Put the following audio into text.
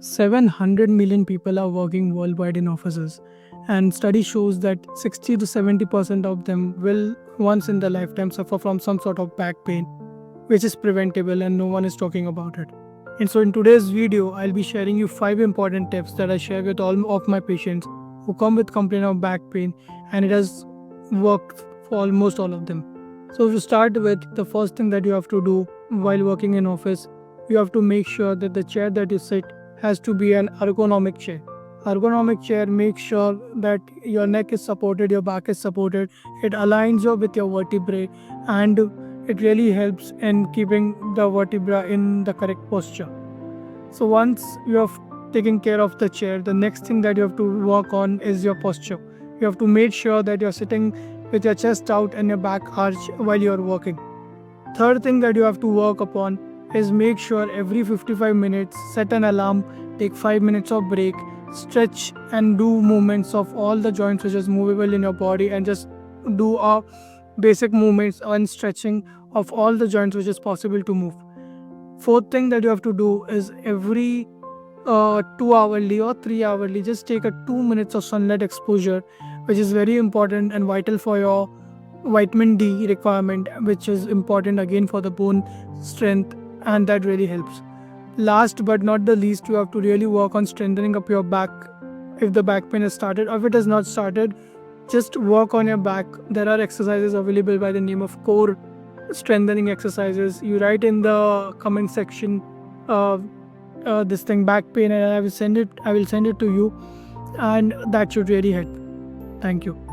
700 million people are working worldwide in offices, and study shows that 60 to 70% of them will once in their lifetime suffer from some sort of back pain, which is preventable and no one is talking about it. And so in today's video, I'll be sharing you 5 important tips that I share with all of my patients who come with complaint of back pain, and it has worked for almost all of them. So to start with, the first thing that you have to do while working in office, you have to make sure that the chair that you sit has to be an ergonomic chair. Ergonomic chair makes sure that your neck is supported, your back is supported, it aligns you with your vertebrae, and it really helps in keeping the vertebra in the correct posture. So once you have taken care of the chair, the next thing that you have to work on is your posture. You have to make sure that you're sitting with your chest out and your back arch while you're working. Third thing that you have to work upon is make sure every 55 minutes set an alarm, take 5 minutes of break, stretch and do movements of all the joints which is movable in your body, and just do a basic movements and stretching of all the joints which is possible to move. Fourth thing that you have to do is every 2 hourly or 3 hourly, just take a 2 minutes of sunlight exposure, which is very important and vital for your vitamin D requirement, which is important again for the bone strength, and that really helps. Last but not the least, you have to really work on strengthening up your back. If the back pain has started or if it has not started, just work on your back. There are exercises available by the name of core strengthening exercises. You write in the comment section this thing back pain, and I will send it to you, and that should really help. Thank you.